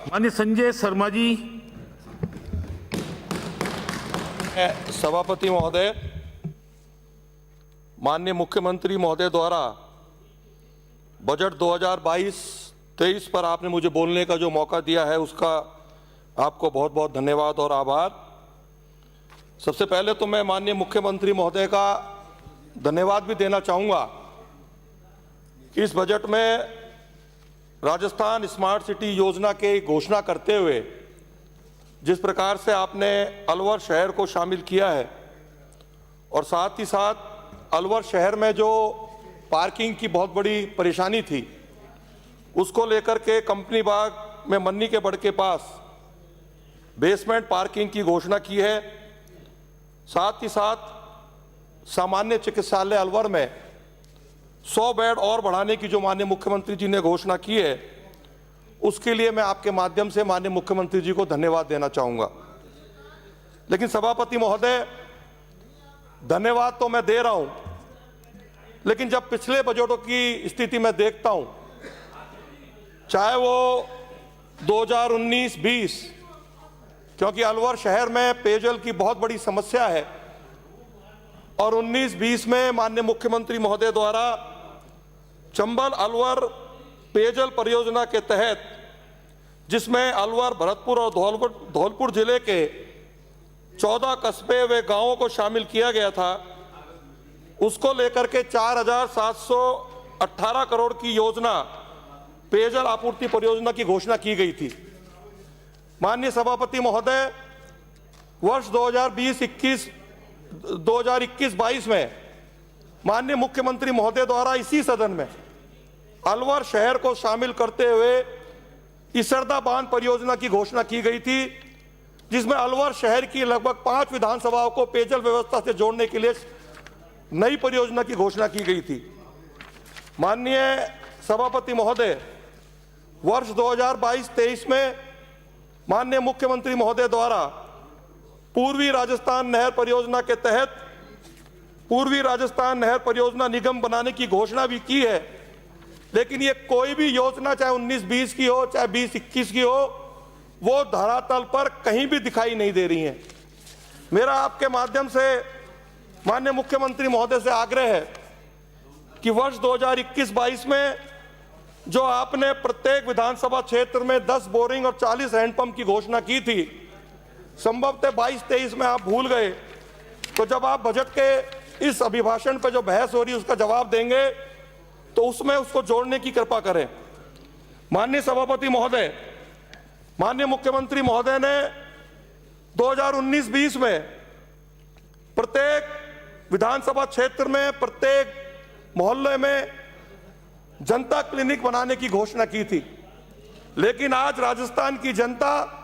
माननीय संजय शर्मा जी। सभापति महोदय, माननीय मुख्यमंत्री महोदय द्वारा बजट 2022-23 पर आपने मुझे बोलने का जो मौका दिया है उसका आपको बहुत बहुत धन्यवाद और आभार। सबसे पहले तो मैं माननीय मुख्यमंत्री महोदय का धन्यवाद भी देना चाहूँगा कि इस बजट में राजस्थान स्मार्ट सिटी योजना की घोषणा करते हुए जिस प्रकार से आपने अलवर शहर को शामिल किया है और साथ ही साथ अलवर शहर में जो पार्किंग की बहुत बड़ी परेशानी थी उसको लेकर के कंपनी बाग में मन्नी के बड़ के पास बेसमेंट पार्किंग की घोषणा की है। साथ ही साथ सामान्य चिकित्सालय अलवर में 100 बेड और बढ़ाने की जो माननीय मुख्यमंत्री जी ने घोषणा की है उसके लिए मैं आपके माध्यम से माननीय मुख्यमंत्री जी को धन्यवाद देना चाहूँगा। लेकिन सभापति महोदय, धन्यवाद तो मैं दे रहा हूँ, लेकिन जब पिछले बजटों की स्थिति में देखता हूँ, चाहे वो 2019-20, क्योंकि अलवर शहर में पेयजल की बहुत बड़ी समस्या है, और 19-20 में माननीय मुख्यमंत्री महोदय द्वारा चंबल अलवर पेयजल परियोजना के तहत, जिसमें अलवर, भरतपुर और धौलपुर जिले के 14 कस्बे व गांवों को शामिल किया गया था, उसको लेकर के 4,718 करोड़ की योजना पेयजल आपूर्ति परियोजना की घोषणा की गई थी। माननीय सभापति महोदय, वर्ष 2021-22 में माननीय मुख्यमंत्री महोदय द्वारा इसी सदन में अलवर शहर को शामिल करते हुए इसरदा बांध परियोजना की घोषणा की गई थी, जिसमें अलवर शहर की लगभग 5 विधानसभाओं को पेयजल व्यवस्था से जोड़ने के लिए नई परियोजना की घोषणा की गई थी। माननीय सभापति महोदय, वर्ष 2022-23 में माननीय मुख्यमंत्री महोदय द्वारा पूर्वी राजस्थान नहर परियोजना के तहत पूर्वी राजस्थान नहर परियोजना निगम बनाने की घोषणा भी की है, लेकिन ये कोई भी योजना चाहे 19-20 की हो चाहे 20-21 की हो, वो धरातल पर कहीं भी दिखाई नहीं दे रही हैं। मेरा आपके माध्यम से माननीय मुख्यमंत्री महोदय से आग्रह है कि वर्ष 2021-22 में जो आपने प्रत्येक विधानसभा क्षेत्र में 10 बोरिंग और 40 हैंडपंप की घोषणा की थी, संभवतः 22-23 में आप भूल गए, तो जब आप बजट के इस अभिभाषण पर जो बहस हो रही है उसका जवाब देंगे तो उसमें उसको जोड़ने की कृपा करें। माननीय सभापति महोदय, माननीय मुख्यमंत्री महोदय ने 2019-20 में प्रत्येक विधानसभा क्षेत्र में प्रत्येक मोहल्ले में जनता क्लिनिक बनाने की घोषणा की थी, लेकिन आज राजस्थान की जनता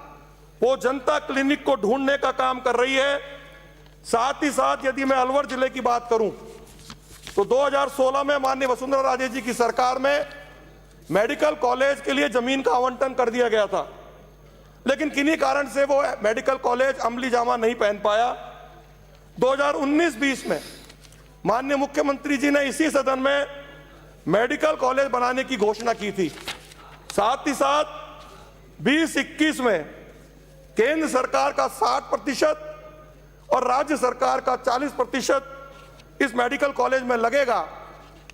वो जनता क्लिनिक को ढूंढने का काम कर रही है। साथ ही साथ यदि मैं अलवर जिले की बात करूं तो 2016 में माननीय वसुंधरा राजे जी की सरकार में मेडिकल कॉलेज के लिए जमीन का आवंटन कर दिया गया था, लेकिन किन्हीं कारण से वो मेडिकल कॉलेज अमली जामा नहीं पहन पाया। 2019-20 में माननीय मुख्यमंत्री जी ने इसी सदन में मेडिकल कॉलेज बनाने की घोषणा की थी। साथ ही साथ 20-21 में केंद्र सरकार का 60% और राज्य सरकार का 40% इस मेडिकल कॉलेज में लगेगा,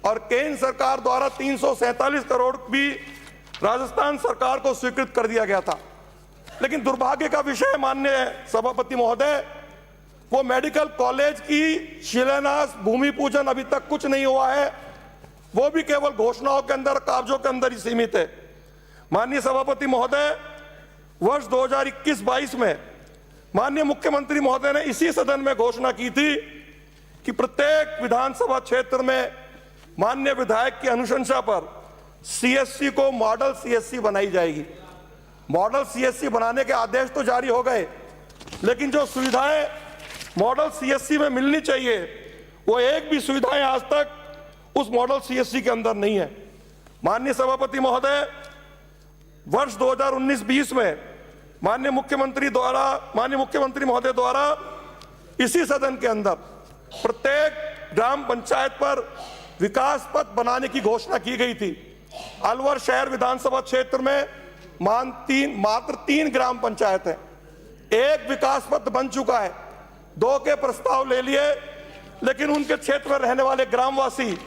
और केंद्र सरकार द्वारा 347 करोड़ भी राजस्थान सरकार को स्वीकृत कर दिया गया था। लेकिन दुर्भाग्य का विषय माननीय सभापति महोदय, वो मेडिकल कॉलेज की शिलान्यास भूमि पूजन अभी तक कुछ नहीं हुआ है, वो भी केवल घोषणाओं के अंदर, कागजों के अंदर ही सीमित है। माननीय सभापति महोदय, वर्ष 2021-22 में माननीय मुख्यमंत्री महोदय ने इसी सदन में घोषणा की थी कि प्रत्येक विधानसभा क्षेत्र में माननीय विधायक की अनुशंसा पर सीएससी को मॉडल सीएससी बनाई जाएगी। मॉडल सीएससी बनाने के आदेश तो जारी हो गए, लेकिन जो सुविधाएं मॉडल सीएससी में मिलनी चाहिए वो एक भी सुविधाएं आज तक उस मॉडल सीएससी के अंदर नहीं है। माननीय सभापति महोदय, वर्ष 2019-20 में माननीय मुख्यमंत्री महोदय द्वारा इसी सदन के अंदर प्रत्येक ग्राम पंचायत पर विकास पथ बनाने की घोषणा की गई थी। अलवर शहर विधानसभा क्षेत्र में मात्र 3 ग्राम पंचायत है। एक विकास पथ बन चुका है, 2 के प्रस्ताव ले लिए, लेकिन उनके क्षेत्र में रहने वाले ग्रामवासी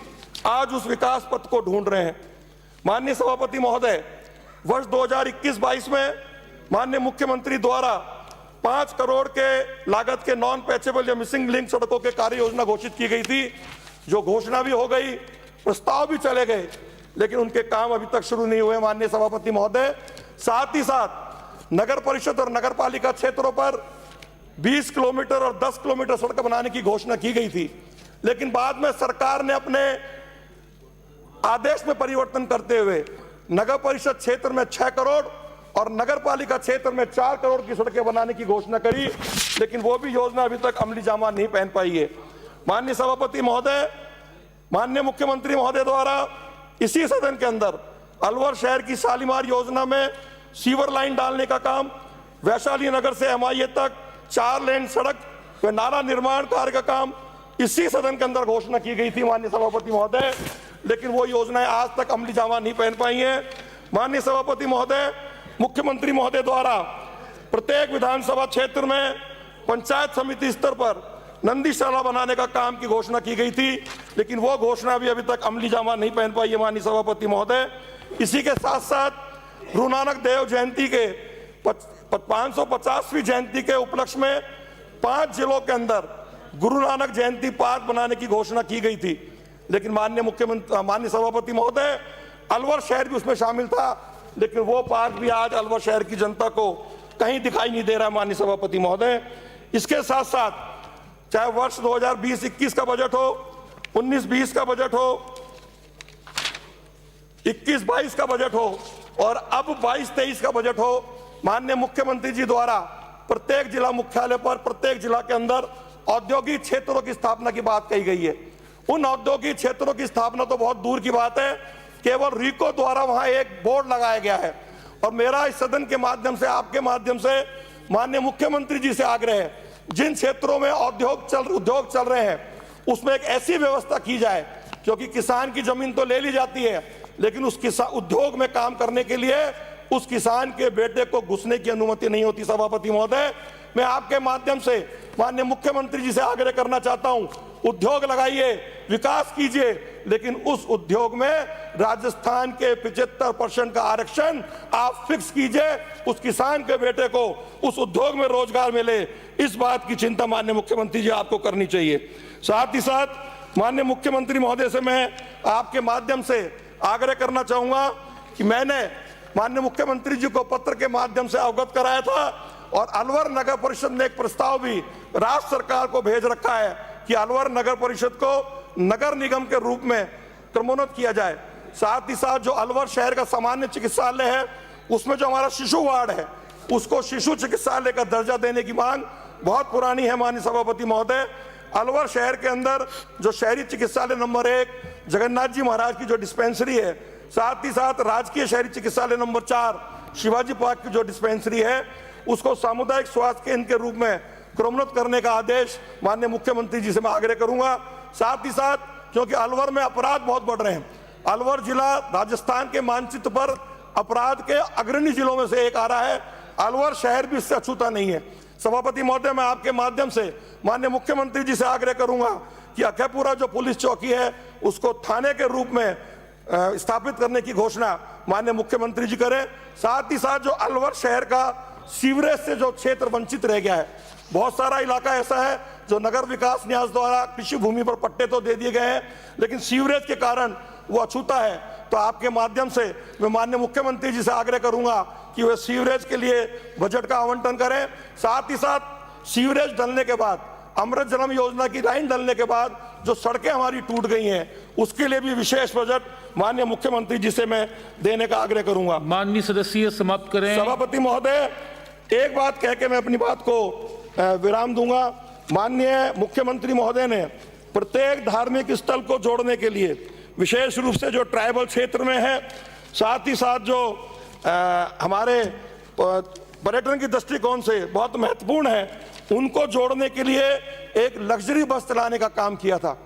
आज उस विकास पथ को ढूंढ रहे हैं। माननीय सभापति महोदय, वर्ष 2021-22 में माननीय मुख्यमंत्री द्वारा 5 करोड़ के लागत के नॉन पैचेबल या मिसिंग लिंक सड़कों के कार्य योजना घोषित की गई थी, जो घोषणा भी हो गई, प्रस्ताव भी चले गए, लेकिन उनके काम अभी तक शुरू नहीं हुए। माननीय सभापति महोदय, साथ ही साथ नगर परिषद और नगर पालिका क्षेत्रों पर 20 किलोमीटर और 10 किलोमीटर सड़क बनाने की घोषणा की गई थी, लेकिन बाद में सरकार ने अपने आदेश में परिवर्तन करते हुए नगर परिषद क्षेत्र में 6 करोड़ और नगर पालिका क्षेत्र में 4 करोड़ की सड़कें बनाने की घोषणा करी, लेकिन वो भी योजना अभी तक अमली जामा नहीं पहन पाई है। माननीय सभापति महोदय, माननीय मुख्यमंत्री महोदय द्वारा इसी सदन के अंदर अलवर शहर की शालीमार योजना में सीवर लाइन डालने का काम, वैशाली नगर से MIA तक 4 लेन सड़क व नाला निर्माण कार्य का काम इसी सदन के अंदर घोषणा की गई थी माननीय सभापति महोदय, लेकिन वो योजनाएं आज तक अमली जामा नहीं पहन पाई हैं। माननीय सभापति महोदय, मुख्यमंत्री महोदय द्वारा प्रत्येक विधानसभा क्षेत्र में पंचायत समिति स्तर पर नंदीशाला बनाने का काम की घोषणा की गई थी, लेकिन वो घोषणा भी अभी तक अमली जामा नहीं पहन पाई है। माननीय सभापति महोदय, इसी के साथ साथ गुरु नानक देव जयंती के 550वीं जयंती के उपलक्ष्य में 5 जिलों के अंदर गुरु नानक जयंती पार्क बनाने की घोषणा की गई थी, लेकिन माननीय सभापति महोदय, अलवर शहर भी उसमें शामिल था, लेकिन वो पार्क भी आज अलवर शहर की जनता को कहीं दिखाई नहीं दे रहा है। माननीय सभापति महोदय, इसके साथ साथ चाहे वर्ष 2020-21 का बजट हो, 19-20 का बजट हो, 21-22 का बजट हो और अब 22-23 का बजट हो, माननीय मुख्यमंत्री जी द्वारा प्रत्येक जिला मुख्यालय पर, प्रत्येक जिला के अंदर औद्योगिक क्षेत्रों की स्थापना की बात कही गई है। उन औद्योगिक क्षेत्रों की स्थापना तो बहुत दूर की बात है, केवल रीको द्वारा वहां एक बोर्ड लगाया गया है। और मेरा इस सदन के माध्यम से, आपके माध्यम से माननीय मुख्यमंत्री जी से आग्रह है, जिन क्षेत्रों में उद्योग चल रहे हैं उसमें एक ऐसी व्यवस्था की जाए, क्योंकि किसान की जमीन तो ले ली जाती है, लेकिन उस उद्योग में काम करने के लिए उस किसान के बेटे को घुसने की अनुमति नहीं होती। सभापति महोदय, मैं आपके माध्यम से माननीय मुख्यमंत्री जी से आग्रह करना चाहता हूं, उद्योग लगाइए, विकास कीजिए, लेकिन उस उद्योग में राजस्थान के 75% का आरक्षण आप फिक्स कीजिए, उस किसान के बेटे को उस उद्योग में रोजगार मिले, इस बात की चिंता माननीय मुख्यमंत्री जी आपको करनी चाहिए। साथ ही साथ माननीय मुख्यमंत्री महोदय से मैं आपके माध्यम से आग्रह करना चाहूंगा कि मैंने माननीय मुख्यमंत्री जी को पत्र के माध्यम से अवगत कराया था और अलवर नगर परिषद ने एक प्रस्ताव भी राज्य सरकार को भेज रखा है कि अलवर नगर परिषद को नगर निगम के रूप में क्रमोन्नत किया जाए। साथ ही साथ जो अलवर शहर का सामान्य चिकित्सालय है, उसमें जो हमारा शिशु वार्ड है, उसको शिशु चिकित्सालय का दर्जा देने की मांग बहुत पुरानी है। माननीय सभापति महोदय, अलवर शहर के अंदर जो शहरी चिकित्सालय नंबर 1 जगन्नाथ जी महाराज की जो डिस्पेंसरी है, साथ ही साथ राजकीय शहरी चिकित्सालय नंबर 4 शिवाजी पार्क की जो डिस्पेंसरी है, उसको सामुदायिक स्वास्थ्य केंद्र के रूप में क्रमोन्नत करने का आदेश माननीय मुख्यमंत्री जी से मैं आग्रह करूंगा। साथ ही साथ क्योंकि अलवर में अपराध बहुत बढ़ रहे हैं, अलवर जिला राजस्थान के मानचित्र पर अपराध के अग्रणी जिलों में से एक आ रहा है, अलवर शहर भी इससे अछूता नहीं है। सभापति महोदय, मैं आपके माध्यम से माननीय मुख्यमंत्री जी से आग्रह करूंगा कि अखेपुरा जो पुलिस चौकी है उसको थाने के रूप में स्थापित करने की घोषणा माननीय मुख्यमंत्री जी करें। साथ ही साथ जो अलवर शहर का सीवरेज से जो क्षेत्र वंचित रह गया है, बहुत सारा इलाका ऐसा है जो नगर विकास न्यास द्वारा कृषि भूमि पर पट्टे तो दे दिए गए हैं, लेकिन सीवरेज के कारण वो अछूता है। तो आपके माध्यम से मैं माननीय मुख्यमंत्री जी से आग्रह करूंगा कि वे सीवरेज के लिए बजट का आवंटन करें। साथ ही साथ सीवरेज डलने के बाद, अमृत जलम योजना की लाइन डलने के बाद जो सड़कें हमारी टूट गई हैं, उसके लिए भी विशेष बजट माननीय मुख्यमंत्री जी से मैं देने का आग्रह करूंगा। माननीय सदस्य समाप्त करें। सभापति महोदय, एक बात कह के मैं अपनी बात को विराम दूंगा। माननीय मुख्यमंत्री महोदय ने प्रत्येक धार्मिक स्थल को जोड़ने के लिए, विशेष रूप से जो ट्राइबल क्षेत्र में है, साथ ही साथ जो हमारे पर्यटन की दृष्टिकोण से बहुत महत्वपूर्ण है, उनको जोड़ने के लिए एक लग्जरी बस चलाने का काम किया था।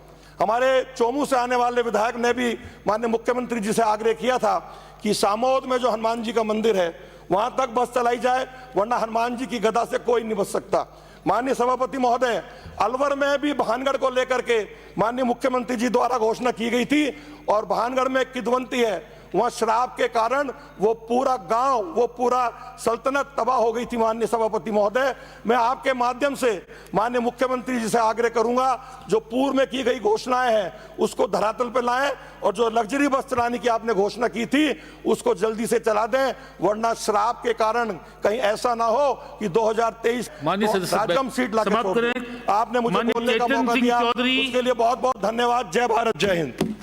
हमारे चोमू से आने वाले विधायक ने भी माननीय मुख्यमंत्री जी से आग्रह किया था कि सामोद में जो हनुमान जी का मंदिर है वहां तक बस चलाई जाए, वरना हनुमान जी की गदा से कोई नहीं बच सकता। माननीय सभापति महोदय, अलवर में भी भानगढ़ को लेकर के माननीय मुख्यमंत्री जी द्वारा घोषणा की गई थी, और भानगढ़ में किदवंती है, वहां शराब के कारण वो पूरा गांव, वो पूरा सल्तनत तबाह हो गई थी। माननीय सभापति महोदय, मैं आपके माध्यम से माननीय मुख्यमंत्री जी से आग्रह करूंगा, जो पूर्व में की गई घोषणाएं हैं उसको धरातल पर लाएं, और जो लग्जरी बस चलाने की आपने घोषणा की थी उसको जल्दी से चला दें, वरना शराब के कारण कहीं ऐसा ना हो कि 2023 राजगम सीट लाकर आपने मुझे बोलने का मौका दिया, उसके लिए बहुत बहुत धन्यवाद। जय भारत, जय हिंद।